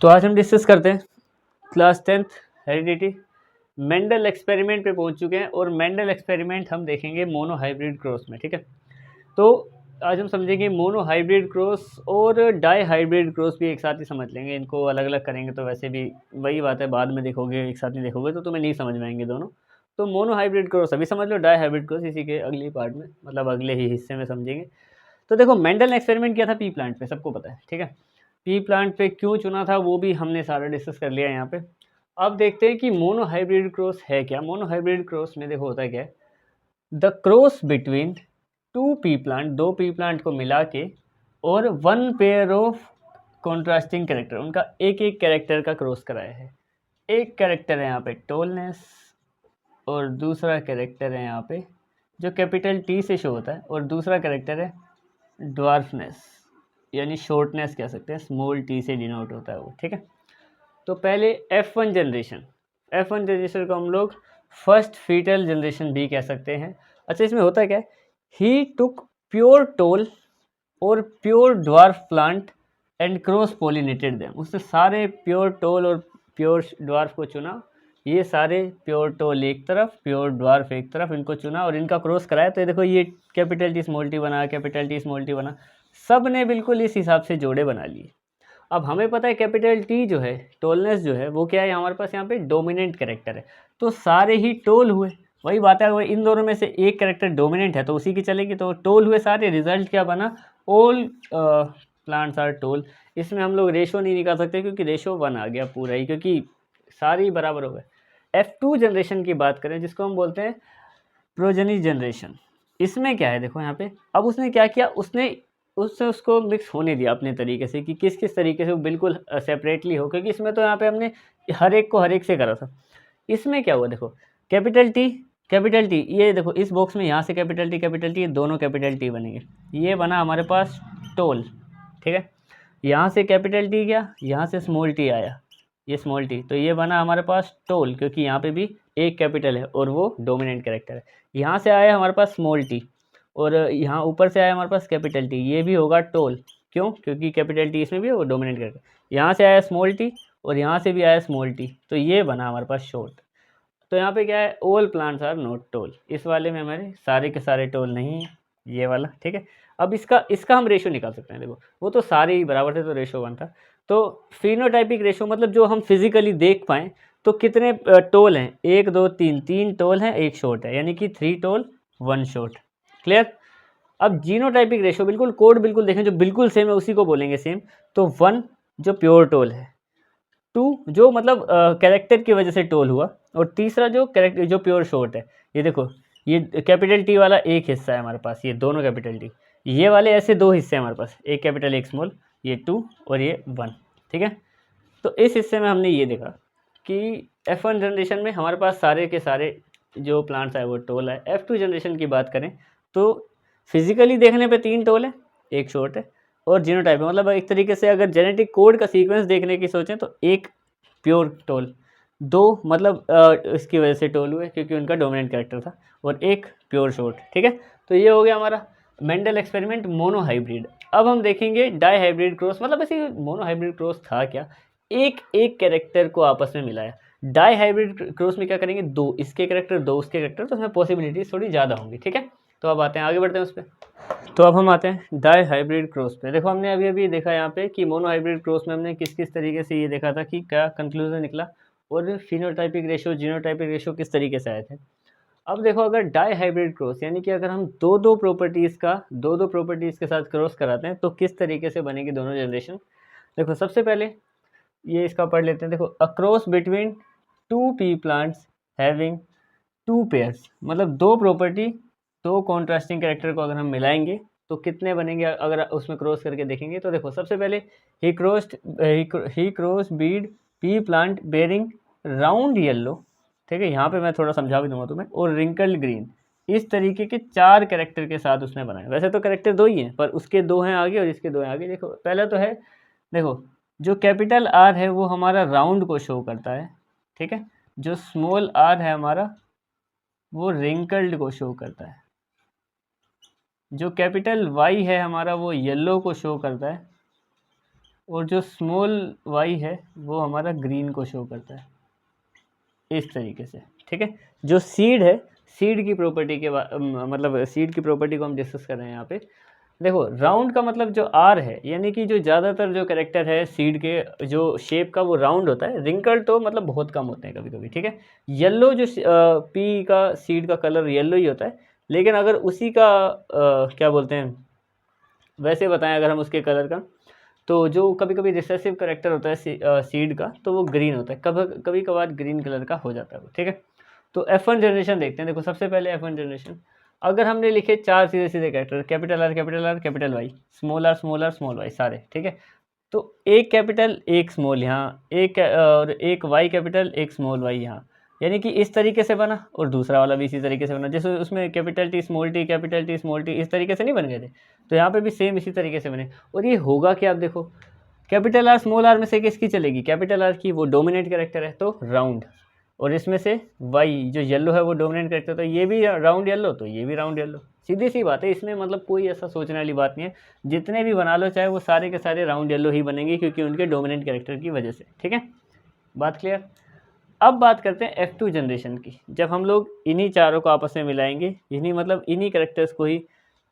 तो आज हम डिस्कस करते हैं class 10th heredity. Mendel experiment पे पहुंच चुके हैं और मेंडल एक्सपेरिमेंट हम देखेंगे मोनो हाइब्रिड क्रॉस में। ठीक है, तो आज हम समझेंगे मोनो हाइब्रिड क्रॉस और डाई हाइब्रिड क्रॉस भी एक साथ ही समझ लेंगे। इनको अलग अलग करेंगे तो वैसे भी वही बात है, बाद में देखोगे एक साथ नहीं देखोगे तो तुम्हें नहीं समझ में आएंगे दोनों। तो मोनो हाइब्रिड क्रॉस अभी समझ लो, डाई हाइब्रिड क्रॉस इसी के अगली पार्ट में, मतलब अगले ही हिस्से में समझेंगे। तो देखो, मेंडल ने एक्सपेरिमेंट किया था पी प्लांट पे, सबको पता है। ठीक है, पी प्लांट पे क्यों चुना था वो भी हमने सारा डिस्कस कर लिया यहाँ पे। अब देखते हैं कि मोनो हाइब्रिड क्रॉस है क्या। मोनो हाइब्रिड क्रॉस में देखो होता है क्या है, the cross between two P plant, दो पी प्लांट को मिला के, और one pair of contrasting character, उनका एक एक कैरेक्टर का क्रॉस कराया है। एक कैरेक्टर है यहाँ पे टोलनेस और दूसरा कैरेक्टर है यहाँ पे जो कैपिटल टी से शो होता है, और दूसरा कैरेक्टर है ड्वार्फनेस, यानी शॉर्टनेस कह सकते हैं, स्मॉल टी से डिनोट होता है वो। ठीक है, तो पहले F1 जनरेशन, F1 जनरेशन को हम लोग फर्स्ट फीटल जनरेशन भी कह सकते हैं। अच्छा, इसमें होता है क्या है, ही टुक प्योर टोल और pure dwarf plant and cross pollinated them. उसने सारे प्योर टोल और प्योर ड्वार्फ को चुना, ये सारे प्योर टोल एक तरफ, प्योर ड्वार्फ एक तरफ, इनको चुना और इनका क्रॉस कराया। तो ये देखो, ये कैपिटल टी स्मॉल टी बना, कैपिटल टी स्मॉल टी बना, सब ने बिल्कुल इस हिसाब से जोड़े बना लिए। अब हमें पता है कैपिटल टी जो है, टोलनेस जो है, वो क्या है हमारे पास यहाँ पे डोमिनेंट कैरेक्टर है, तो सारे ही टोल हुए। वही बात है, अगर इन दोनों में से एक कैरेक्टर डोमिनेंट है तो उसी की चलेगी, तो टोल हुए सारे। रिजल्ट क्या बना, ऑल प्लांट्स आर टोल। इसमें हम लोग रेशो नहीं निकाल सकते क्योंकि रेशो 1 आ गया पूरा ही, क्योंकि सारे ही बराबर हो गए। F2 जनरेशन की बात करें, जिसको हम बोलते हैं प्रोजेनी जनरेशन, इसमें क्या है देखो यहाँ पे, अब उसने क्या किया, उसने उसको मिक्स होने दिया अपने तरीके से कि किस किस तरीके से वो बिल्कुल सेपरेटली हो, क्योंकि इसमें तो यहाँ पे हमने हर एक को हर एक से करा था। इसमें क्या हुआ देखो, कैपिटल टी, कैपिटल टी, ये देखो इस बॉक्स में यहाँ से कैपिटल टी, ये दोनों कैपिटल टी बनेंगे, ये बना हमारे पास टोल। ठीक है, यहाँ से कैपिटल टी गया, यहाँ से स्मॉल टी आया, ये स्मॉल टी, तो ये बना हमारे पास टोल, क्योंकि यहाँ पे भी एक कैपिटल है और वो डोमिनेंट कैरेक्टर है। यहाँ से आया हमारे पास स्मॉल टी, और यहाँ ऊपर से आया हमारे पास कैपिटल टी, ये भी होगा टोल। क्यों? क्योंकि कैपिटल टी इसमें भी है, वो डोमिनेंट कैरेक्टर। यहाँ से आया स्मॉल टी और यहाँ से भी आया स्मॉल टी, तो ये बना हमारे पास शॉर्ट। तो यहाँ पे क्या है, all plants are not tall. इस वाले में हमारे सारे के सारे टोल नहीं है, ये वाला। ठीक है, अब इसका हम रेशो निकाल सकते हैं। देखो, वो तो सारे ही बराबर थे तो रेशो 1 था। तो फिनोटाइपिक रेशो मतलब जो हम फिजिकली देख पाएँ, तो कितने टोल हैं, 1 2 3, 3 टोल हैं, 1 शॉर्ट है, यानी कि 3 टोल 1 शॉर्ट। क्लियर? अब जीनोटाइपिक रेशो बिल्कुल कोड बिल्कुल देखें जो बिल्कुल सेम है उसी को बोलेंगे सेम। तो 1 जो प्योर टोल है, 2 जो मतलब कैरेक्टर की वजह से टोल हुआ, और तीसरा जो कैरेक्टर जो प्योर शॉर्ट है। ये देखो, ये कैपिटल टी वाला एक हिस्सा है हमारे पास, ये दोनों कैपिटल टी, ये वाले ऐसे दो हिस्से हैं हमारे पास, एक कैपिटल एक स्मॉल, ये 2 और ये 1। ठीक है, तो इस हिस्से में हमने ये देखा कि F1 जनरेशन में हमारे पास सारे के सारे जो प्लांट्स है वो टोल है। F2 जनरेशन की बात करें तो फिजिकली देखने पे 3 टोल है, एक शॉर्ट है, और जीनोटाइप है, मतलब एक तरीके से अगर जेनेटिक कोड का सीक्वेंस देखने की सोचें तो एक प्योर टोल, 2 मतलब इसकी वजह से टोल हुए क्योंकि उनका डोमिनेंट कैरेक्टर था, और एक प्योर शॉर्ट। ठीक है, तो ये हो गया हमारा मेंडल एक्सपेरिमेंट मोनो हाइब्रिड। अब हम देखेंगे डाई हाइब्रिड क्रॉस, मतलब ऐसे मोनो हाइब्रिड क्रॉस था क्या, एक एक कैरेक्टर को आपस में मिलाया। डाई हाइब्रिड क्रॉस में क्या करेंगे, 2 इसके कैरेक्टर 2 उसके कैरेक्टर, तो उसमें पॉसिबिलिटीज थोड़ी ज़्यादा होंगी। ठीक है, तो अब आते हैं आगे बढ़ते हैं उस पर। तो अब हम आते हैं डाई हाइब्रिड क्रॉस पे। देखो, हमने अभी अभी देखा यहाँ पे कि मोनो हाइब्रिड क्रॉस में हमने किस किस तरीके से ये देखा था कि क्या कंक्लूजन निकला, और फिनोटाइपिक रेशो जीनोटाइपिक रेशो किस तरीके से आए थे। अब देखो, अगर डाई हाइब्रिड क्रॉस यानी कि अगर हम दो दो प्रॉपर्टीज़ के साथ क्रॉस कराते हैं तो किस तरीके से बनेगी दोनों जनरेशन। देखो, सबसे पहले ये इसका पढ़ लेते हैं। देखो, a cross between 2 P plants having 2 pairs, मतलब दो प्रॉपर्टी, 2 कॉन्ट्रास्टिंग कैरेक्टर को अगर हम मिलाएंगे तो कितने बनेंगे, अगर उसमें क्रॉस करके देखेंगे तो देखो, सबसे पहले ही cross breed pea plant bearing round yellow. ठीक है, यहाँ पे मैं थोड़ा समझा भी दूंगा तुम्हें, और रिंकल्ड ग्रीन, इस तरीके के 4 कैरेक्टर के साथ उसने बनाए। वैसे तो कैरेक्टर 2 ही हैं, पर उसके 2 हैं आगे और इसके 2 हैं आगे। देखो, पहला तो है, देखो जो कैपिटल आर है वो हमारा राउंड को शो करता है। ठीक है, जो स्मॉल आर है हमारा वो रिंकल्ड को शो करता है। जो कैपिटल वाई है हमारा वो येलो को शो करता है, और जो स्मॉल वाई है वो हमारा ग्रीन को शो करता है इस तरीके से, ठीक है। जो सीड है, सीड की प्रॉपर्टी के मतलब सीड की प्रॉपर्टी को हम डिस्कस कर रहे हैं यहाँ पे। देखो राउंड का मतलब जो आर है, यानी कि जो ज़्यादातर जो कैरेक्टर है सीड के जो शेप का वो राउंड होता है, रिंकल तो मतलब बहुत कम होते हैं कभी कभी, ठीक है। येलो जो पी का सीड का कलर येलो ही होता है, लेकिन अगर उसी का क्या बोलते हैं, वैसे बताएं अगर हम उसके कलर का, तो जो कभी कभी रिसेसिव करेक्टर होता है सीड का, तो वो ग्रीन होता है, कभी कभार ग्रीन कलर का हो जाता है वो, ठीक है। तो F1 जनरेशन देखते हैं। देखो सबसे पहले F1 जनरेशन, अगर हमने लिखे 4 सीधे सीधे character, capital R capital Y, small R small Y सारे, ठीक है। तो एक कैपिटल एक स्मॉल यहाँ, एक और एक वाई कैपिटल एक स्मॉल वाई यहाँ, यानी कि इस तरीके से बना, और दूसरा वाला भी इसी तरीके से बना, जैसे उसमें capital T small T capital T small T इस तरीके से नहीं बन गए थे, तो यहाँ पे भी सेम इसी तरीके से बने। और ये होगा क्या, आप देखो कैपिटल आर स्मॉल आर में से किसकी चलेगी, कैपिटल आर की, वो डोमिनेट कैरेक्टर है तो राउंड, और इसमें से वाई जो येलो है वो डोमिनेट कैरेक्टर, तो ये भी राउंड येलो, तो ये भी राउंड येलो, सीधी सी बात है। इसमें मतलब कोई ऐसा सोचने वाली बात नहीं है, जितने भी बना लो चाहे वो सारे के सारे राउंड येलो ही बनेंगे, क्योंकि उनके डोमिनेंट कैरेक्टर की वजह से, ठीक है। बात क्लियर। अब बात करते हैं F2 जनरेशन की, जब हम लोग इन्हीं चारों को आपस में मिलाएंगे, इन्हीं मतलब इन्हीं कैरेक्टर्स को ही,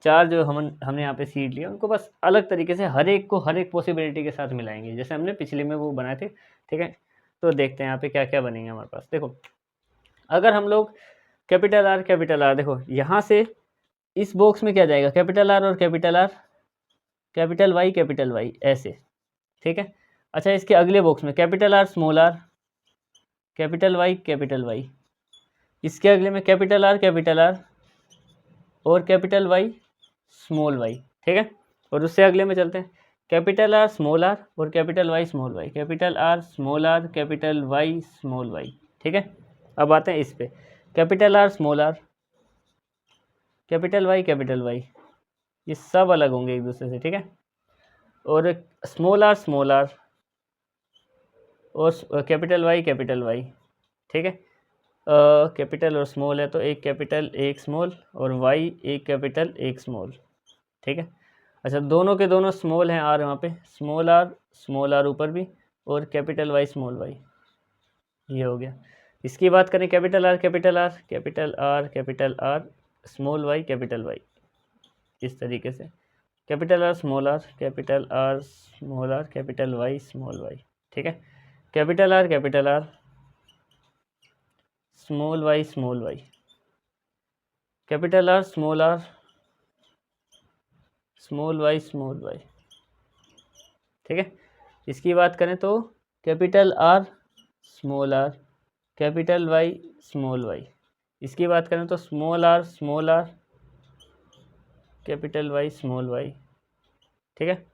चार जो हमने यहाँ पे सीड लिया उनको बस अलग तरीके से हर एक को हर एक पॉसिबिलिटी के साथ मिलाएंगे, जैसे हमने पिछले में वो बनाए थे, ठीक है। तो देखते हैं यहाँ पे क्या क्या बनेंगे हमारे पास। देखो अगर हम लोग कैपिटल आर, देखो यहाँ से इस बॉक्स में क्या जाएगा, कैपिटल आर और कैपिटल आर, कैपिटल वाई ऐसे, ठीक है। अच्छा इसके अगले बॉक्स में capital R small R, capital Y, इसके अगले में कैपिटल आर और कैपिटल वाई स्मॉल वाई, ठीक है। और उससे अगले में चलते हैं, कैपिटल आर स्मॉल आर और capital Y small Y, capital R small R capital Y small Y, ठीक है। अब आते हैं इस पे, capital R small R capital Y, ये सब अलग होंगे एक दूसरे से, ठीक है। और स्मॉल आर और कैपिटल वाई, ठीक है। कैपिटल और स्मॉल है तो एक कैपिटल एक स्मॉल, और वाई एक कैपिटल एक स्मॉल, ठीक है। अच्छा दोनों के दोनों स्मॉल हैं, आर वहाँ पे स्मॉल आर ऊपर भी, और कैपिटल वाई स्मॉल वाई, ये हो गया। इसकी बात करें capital R small Y capital Y, इस तरीके से capital R small R capital Y small Y, ठीक है। Capital R small Y capital R small Y, ठीक है। इसकी बात करें तो capital R small R capital Y small Y, इसकी बात करें तो small R capital Y small Y, ठीक है।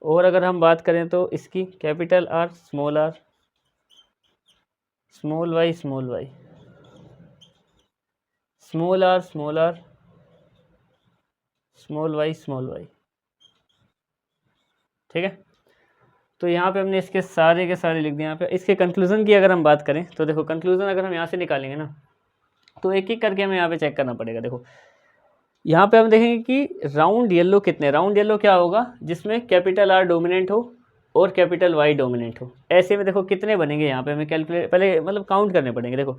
और अगर हम बात करें तो इसकी capital R small Y small R small Y, ठीक है। तो यहाँ पे हमने इसके सारे के सारे लिख दिए। यहाँ पे इसके कंक्लूजन की अगर हम बात करें तो देखो कंक्लूजन अगर हम यहाँ से निकालेंगे ना, तो एक एक करके हमें यहाँ पे चेक करना पड़ेगा। देखो यहाँ पे हम देखेंगे कि राउंड येलो कितने, राउंड येलो क्या होगा, जिसमें कैपिटल आर डोमिनेंट हो और कैपिटल वाई डोमिनेंट हो, ऐसे में देखो कितने बनेंगे। यहाँ पे हमें कैलकुलेट पहले मतलब काउंट करने पड़ेंगे। देखो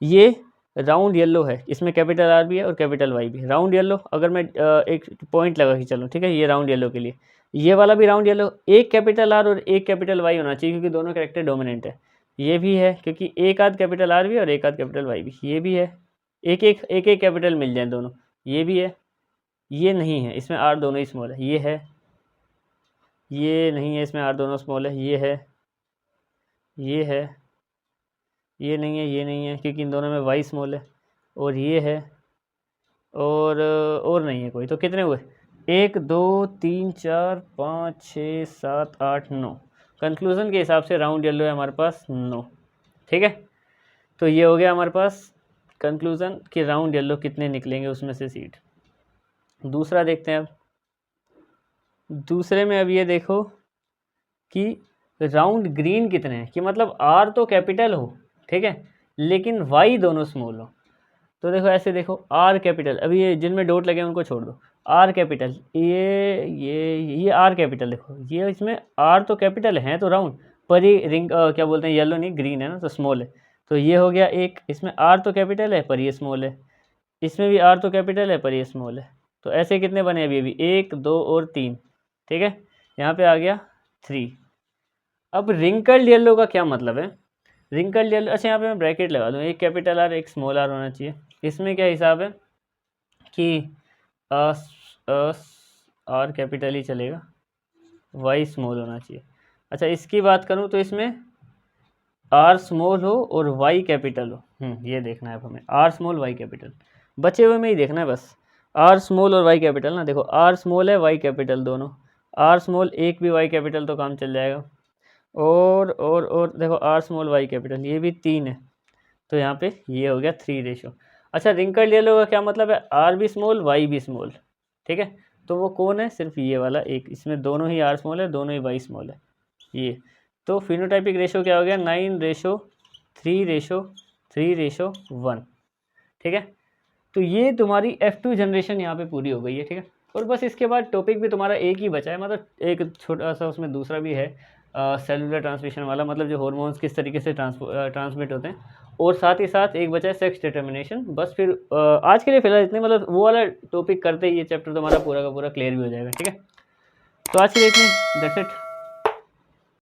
ये राउंड येलो है, इसमें कैपिटल आर भी है और कैपिटल वाई भी। राउंड येलो अगर मैं एक पॉइंट लगा के चलूँ, ठीक है, ये राउंड येलो के लिए, ये वाला भी राउंड येलो, एक कैपिटल आर और एक कैपिटल वाई होना चाहिए, क्योंकि दोनों कैरेक्टर डोमिनेंट है। ये भी है क्योंकि एक आध कैपिटल आर भी और एक आध कैपिटल वाई भी, ये भी है, एक एक कैपिटल मिल जाए दोनों, ये भी है। ये नहीं है, इसमें आर दोनों ही स्मॉल है, ये है। ये नहीं है, इसमें आर दोनों स्मॉल है, ये है। ये है, ये नहीं है क्योंकि इन दोनों में वाई स्मॉल है, और ये है, और नहीं है कोई। तो कितने हुए, 1 2 3 4 5 6 7 8 9। कंक्लूजन के हिसाब से राउंड येलो है हमारे पास 9, ठीक है। तो ये हो गया हमारे पास कंक्लूजन कि राउंड येलो कितने निकलेंगे उसमें से सीड। दूसरा देखते हैं अब। दूसरे में अब ये देखो कि राउंड ग्रीन कितने हैं, कि मतलब आर तो कैपिटल हो, ठीक है, लेकिन वाई दोनों स्मॉल हो। तो देखो ऐसे देखो, आर कैपिटल, अभी ये जिनमें डॉट लगे उनको छोड़ दो, आर कैपिटल, ये आर कैपिटल, देखो ये इसमें आर तो कैपिटल है तो राउंड, पर ये रिंग क्या बोलते हैं, येलो नहीं ग्रीन है ना, तो स्मॉल है। तो ये हो गया एक, इसमें आर तो कैपिटल है पर ये स्मॉल है, इसमें भी आर तो कैपिटल है पर ये स्मॉल है। तो ऐसे कितने बने अभी अभी, 1 2 और 3, ठीक है। यहाँ पे आ गया 3। अब रिंकल्ड येलो का क्या मतलब है, रिंकल्ड येलो, अच्छा यहाँ पे मैं ब्रैकेट लगा दूँ, एक कैपिटल आर एक स्मॉल आर होना चाहिए। इसमें क्या हिसाब है कि आर कैपिटल ही चलेगा, वाई स्मॉल होना चाहिए। अच्छा इसकी बात करूँ तो इसमें आर स्मॉल हो और वाई कैपिटल हो, ये देखना है हमें, आर स्मॉल वाई कैपिटल, बचे हुए में ही देखना है बस, आर स्मॉल और वाई कैपिटल ना, देखो आर स्मॉल है वाई कैपिटल दोनों, आर स्मॉल एक भी वाई कैपिटल तो काम चल जाएगा, और देखो आर स्मॉल वाई कैपिटल ये भी 3 है, तो यहाँ पे ये हो गया 3 रेशो। अच्छा रिंकल्ड येलो का क्या मतलब है, आर भी स्मॉल वाई भी स्मॉल, ठीक है। तो वो कौन है, सिर्फ ये वाला एक, इसमें दोनों ही आर स्मॉल है दोनों ही वाई स्मॉल है ये। तो फिनोटाइपिक रेशो क्या हो गया, 9:3:3:1, ठीक है। तो ये तुम्हारी F2 जनरेशन यहाँ पे पूरी हो गई है, ठीक है। और बस इसके बाद टॉपिक भी तुम्हारा एक ही बचा है, मतलब एक छोटा सा उसमें दूसरा भी है, सेलुलर ट्रांसमिशन वाला, मतलब जो हार्मोन्स किस तरीके से ट्रांसमिट होते हैं, और साथ ही साथ एक बचा है सेक्स डिटर्मिनेशन। बस फिर आज के लिए फिलहाल इतने, मतलब वो वाला टॉपिक करते ही ये चैप्टर तुम्हारा पूरा का पूरा क्लियर भी हो जाएगा, ठीक है। तो आज के लिए इतनी, दैट्स इट।